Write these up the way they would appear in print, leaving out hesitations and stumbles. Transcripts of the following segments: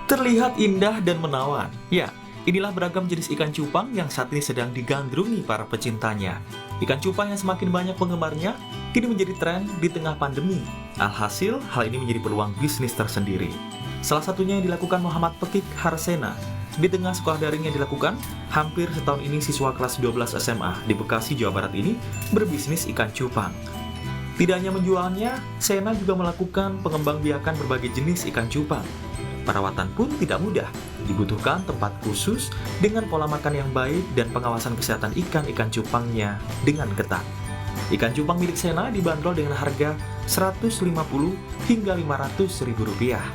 Terlihat indah dan menawan. Ya, inilah beragam jenis ikan cupang yang saat ini sedang digandrungi para pecintanya. Ikan cupang yang semakin banyak penggemarnya kini menjadi tren di tengah pandemi. Alhasil, hal ini menjadi peluang bisnis tersendiri. Salah satunya yang dilakukan Muhammad Pekik Harsena. Di tengah sekolah daring yang dilakukan, hampir setahun ini siswa kelas 12 SMA di Bekasi, Jawa Barat ini berbisnis ikan cupang. Tidak hanya menjualnya, Sena juga melakukan pengembangbiakan berbagai jenis ikan cupang. Perawatan pun tidak mudah, dibutuhkan tempat khusus dengan pola makan yang baik dan pengawasan kesehatan ikan-ikan cupangnya dengan ketat. Ikan cupang milik Sena dibanderol dengan harga 150 hingga 500 ribu rupiah.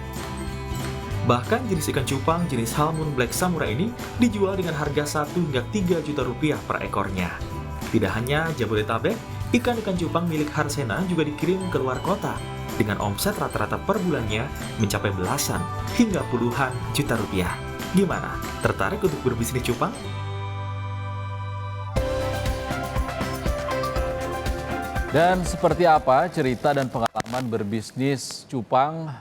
Bahkan jenis ikan cupang jenis Halmoon Black Samurai ini dijual dengan harga 1 hingga 3 juta rupiah per ekornya. Tidak hanya Jabodetabek, ikan-ikan cupang milik Harsena juga dikirim ke luar kota dengan omset rata-rata per bulannya mencapai belasan hingga puluhan juta rupiah. Gimana? Tertarik untuk berbisnis cupang? Dan seperti apa cerita dan pengalaman berbisnis cupang?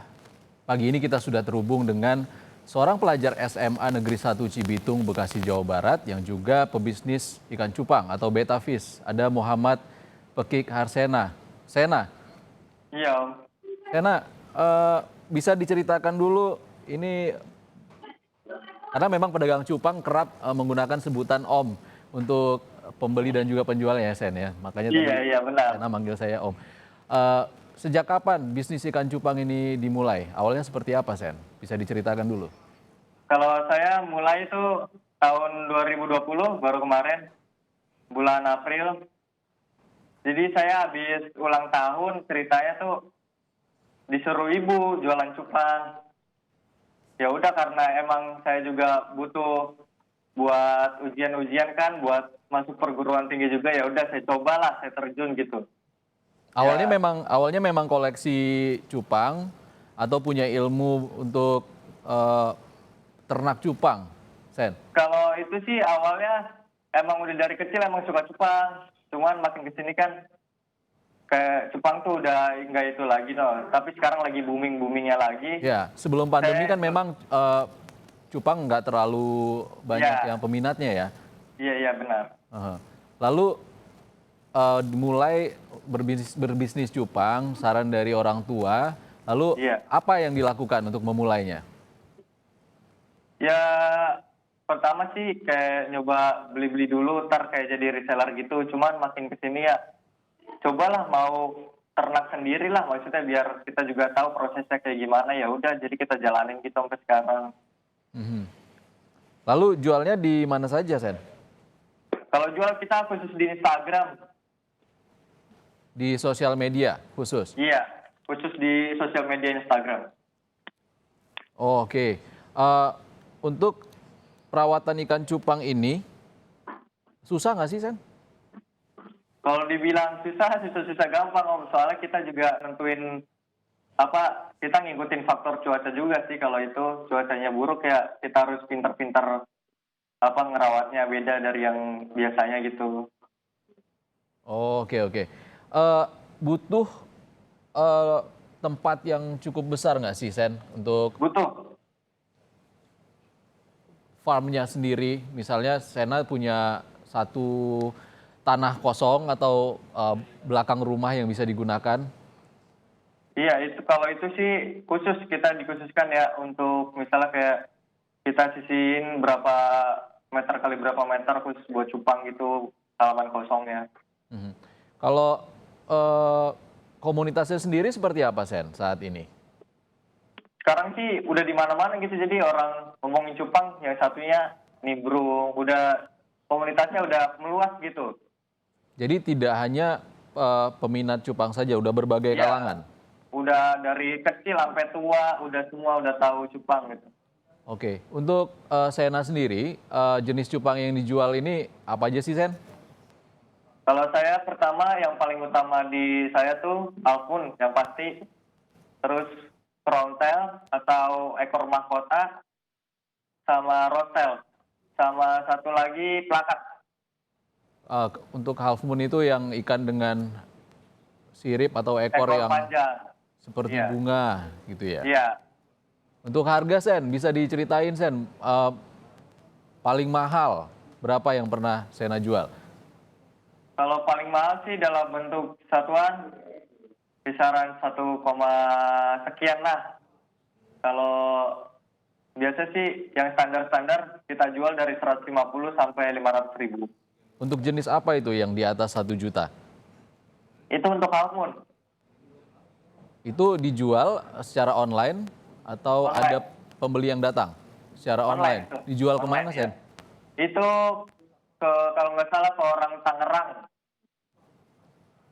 Pagi ini kita sudah terhubung dengan seorang pelajar SMA Negeri 1 Cibitung, Bekasi, Jawa Barat yang juga pebisnis ikan cupang atau betta fish. Ada Muhammad Pekik Harsena. Sena, Iya, Om. Sena, bisa diceritakan dulu ini karena memang pedagang cupang kerap menggunakan sebutan Om untuk pembeli dan juga penjual ya Sen ya. Makanya tadi Iya, benar. Sena manggil saya Om. Sejak kapan bisnis ikan cupang ini dimulai? Awalnya seperti apa Sen? Bisa diceritakan dulu. Kalau saya mulai itu tahun 2020, baru kemarin, bulan April. Jadi saya habis ulang tahun, ceritanya tuh disuruh ibu jualan cupang. Ya udah, karena emang saya juga butuh buat ujian-ujian kan, buat masuk perguruan tinggi juga, ya udah saya cobalah, saya terjun gitu. Awalnya Ya, memang koleksi cupang atau punya ilmu untuk ternak cupang, Sen? kalau itu sih awalnya emang udah dari kecil emang suka cupang. Cuman makin kesini kan kayak cupang tuh udah nggak itu lagi no. Tapi sekarang lagi boomingnya lagi. Ya, sebelum pandemi Saya kan memang cupang nggak terlalu banyak ya, yang peminatnya ya. iya benar. Aha. Lalu dimulai berbisnis cupang, saran dari orang tua. Lalu Iya. apa yang dilakukan untuk memulainya? Ya, pertama sih kayak nyoba beli-beli dulu, ntar kayak jadi reseller gitu. Cuman makin kesini ya cobalah mau ternak sendiri lah, maksudnya biar kita juga tahu prosesnya kayak gimana. Ya udah, jadi kita jalanin gitu sampai sekarang. Mhm. Lalu jualnya di mana saja, Sen? Kalau jual kita khusus di Instagram. Di sosial media khusus? Iya, khusus di sosial media Instagram. Oh, oke. Untuk perawatan ikan cupang ini, susah nggak sih, Sen? Kalau dibilang susah gampang Om. Soalnya kita juga nentuin kita ngikutin faktor cuaca juga sih. Kalau itu cuacanya buruk ya kita harus pinter-pinter ngerawatnya beda dari yang biasanya gitu. Oh, oke, oke. Butuh eh, tempat yang cukup besar nggak sih, Sen, untuk Butuh. farmnya sendiri? Misalnya Sena punya satu tanah kosong atau belakang rumah yang bisa digunakan? Iya, itu kalau itu sih khusus kita dikhususkan ya untuk misalnya kayak kita sisihin berapa meter kali berapa meter khusus buat cupang gitu halaman kosongnya. Mhm. Kalau komunitasnya sendiri seperti apa, Sen, saat ini? Sekarang sih udah di mana-mana gitu, jadi orang ngomongin cupang yang satunya nimbrung, udah komunitasnya udah meluas gitu. Jadi tidak hanya peminat cupang saja, udah berbagai Ya, kalangan. udah dari kecil sampai tua, udah semua udah tahu cupang gitu. Oke, untuk Sena sendiri, jenis cupang yang dijual ini apa aja sih, Sen? Kalau saya pertama yang paling utama di saya tuh alpun yang pasti, terus frontel atau ekor mahkota, sama rotel, sama satu lagi plakat, Untuk half moon itu yang ikan dengan sirip atau ekor ekor yang panjang. seperti Iya, bunga gitu ya? iya. Untuk harga Sen, bisa diceritain Sen, paling mahal berapa yang pernah Sena jual? Kalau paling mahal sih dalam bentuk satuan kisaran 1, sekian lah. Kalau biasa sih yang standar-standar kita jual dari 150 sampai 500 ribu. Untuk jenis apa itu yang di atas 1 juta? Itu untuk half moon Itu dijual secara online atau ada online. pembeli yang datang secara Online online? itu. Dijual Online kemana ya. Sen? Itu kalau nggak salah ke orang Tangerang,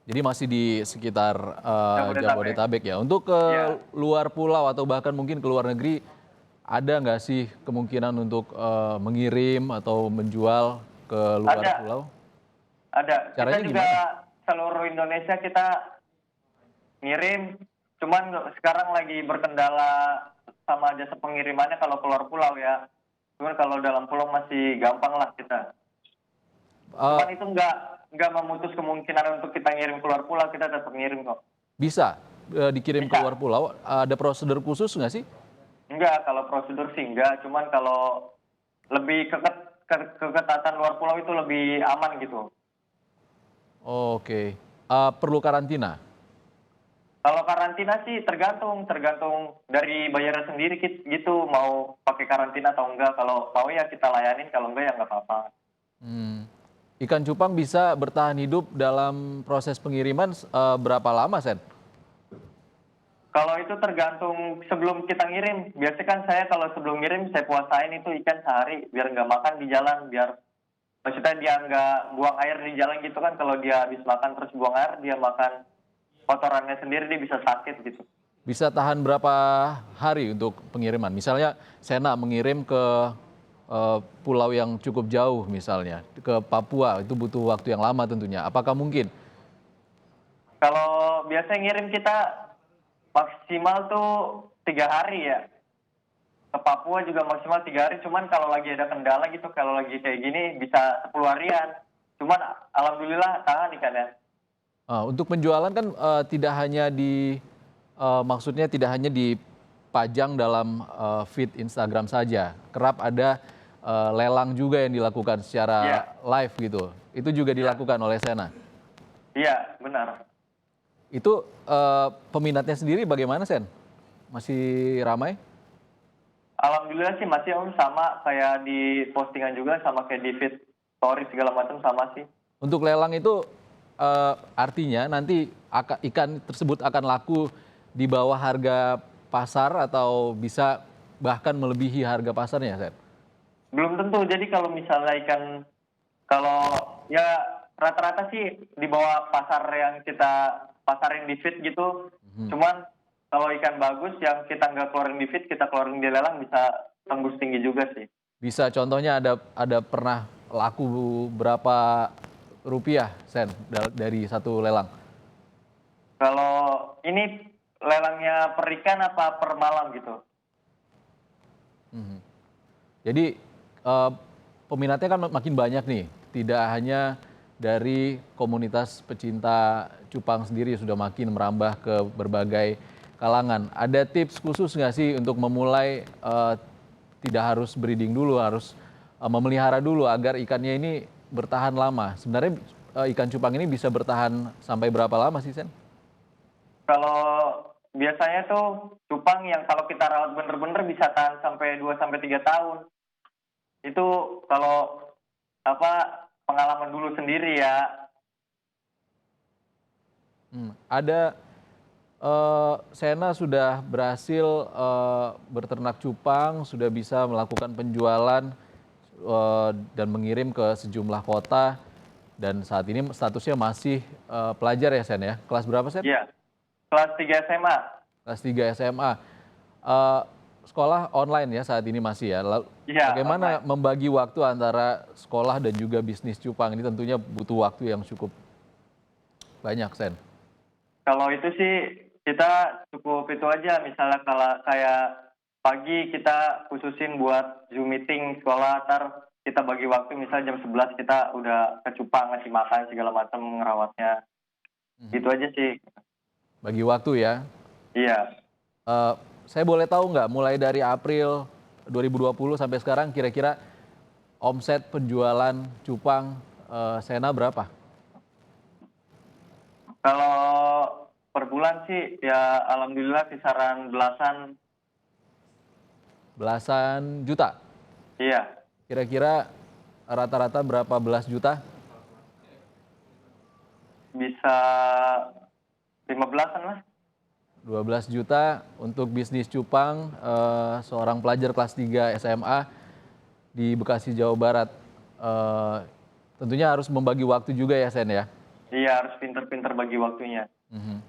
Jadi masih di sekitar Jabodetabek. Jabodetabek ya. Untuk ke Iya, luar pulau atau bahkan mungkin ke luar negeri, ada nggak sih kemungkinan untuk mengirim atau menjual ke luar ada, pulau? ada. Kita Caranya juga gimana? seluruh Indonesia kita ngirim, cuman sekarang lagi berkendala sama jasa pengirimannya kalau keluar pulau ya. Cuman kalau dalam pulau masih gampang lah kita. Eh, Cuman itu nggak memutus kemungkinan untuk kita ngirim keluar pulau, kita tetap ngirim kok. Bisa dikirim ke luar Bisa. pulau, ada prosedur khusus nggak sih? Enggak, kalau prosedur sih enggak. Cuman kalau lebih keketatan luar pulau itu lebih aman gitu. Oke. Perlu karantina? Kalau karantina sih tergantung dari bayarnya sendiri gitu, mau pakai karantina atau enggak. Kalau mau ya kita layanin, kalau enggak ya nggak apa-apa. Hmm. Ikan cupang bisa bertahan hidup dalam proses pengiriman berapa lama, Sen? Kalau itu tergantung sebelum kita ngirim. Biasanya kan saya kalau sebelum ngirim saya puasain itu ikan sehari biar nggak makan di jalan, biar maksudnya dia nggak buang air di jalan gitu kan. Kalau dia habis makan terus buang air, dia makan kotorannya sendiri, dia bisa sakit gitu. Bisa tahan berapa hari untuk pengiriman? Misalnya Sena mengirim ke pulau yang cukup jauh misalnya, ke Papua, itu butuh waktu yang lama tentunya. Apakah mungkin? Kalau biasa ngirim kita maksimal tuh 3 hari ya. Ke Papua juga maksimal 3 hari. Cuman kalau lagi ada kendala gitu, kalau lagi kayak gini bisa 10 harian. Cuman alhamdulillah tahan ikannya. Untuk penjualan kan tidak hanya maksudnya tidak hanya dipajang dalam feed Instagram saja. Kerap ada lelang juga yang dilakukan secara Iya, live gitu. Itu juga iya, dilakukan oleh Sena. iya benar. Itu peminatnya sendiri bagaimana, Sen? Masih ramai? Alhamdulillah sih masih Om, sama kayak di postingan juga, sama kayak di feed story segala macam sama sih. Untuk lelang itu artinya nanti ikan tersebut akan laku di bawah harga pasar atau bisa bahkan melebihi harga pasarnya, Sen? Belum tentu. Jadi kalau misalnya ikan, kalau ya rata-rata sih di bawah pasar yang kita pasarin di feed gitu. Cuman kalau ikan bagus yang kita nggak keluarin di feed, kita keluarin di lelang bisa tembus tinggi juga sih. Bisa contohnya ada pernah laku berapa rupiah, Sen, dari satu lelang? Kalau ini lelangnya per ikan apa per malam gitu? Mhm. Jadi peminatnya kan makin banyak nih, tidak hanya dari komunitas pecinta cupang sendiri sudah makin merambah ke berbagai kalangan. Ada tips khusus nggak sih untuk memulai tidak harus breeding dulu, harus memelihara dulu agar ikannya ini bertahan lama? Sebenarnya ikan cupang ini bisa bertahan sampai berapa lama sih, Sen? Kalau biasanya tuh cupang yang kalau kita rawat bener-bener bisa tahan sampai 2 sampai 3 tahun. Itu kalau apa pengalaman dulu sendiri ya. Ada Sena sudah berhasil berternak cupang, sudah bisa melakukan penjualan dan mengirim ke sejumlah kota dan saat ini statusnya masih pelajar ya Sen ya. Kelas berapa Sen? Iya, kelas 3 SMA. Kelas 3 SMA. Eh, Sekolah online ya saat ini masih ya. Iya, Bagaimana online. membagi waktu antara sekolah dan juga bisnis cupang ini tentunya butuh waktu yang cukup banyak Sen. Kalau itu sih kita cukup itu aja, misalnya kalau kayak pagi kita khususin buat Zoom meeting sekolah, ntar kita bagi waktu misalnya jam 11 kita udah ke cupang ngasih makan segala macam ngerawatnya. Gitu aja sih. Bagi waktu ya. Iya. Eh, saya boleh tahu nggak mulai dari April 2020 sampai sekarang kira-kira omset penjualan cupang Sena berapa? Kalau per bulan sih ya alhamdulillah kisaran belasan. Belasan juta. Iya, Kira-kira rata-rata berapa belas juta? bisa 15-an lah. 12 juta untuk bisnis cupang seorang pelajar kelas 3 SMA di Bekasi, Jawa Barat. Tentunya harus membagi waktu juga ya, Sen ya? Iya, harus pinter-pinter bagi waktunya. Mhm.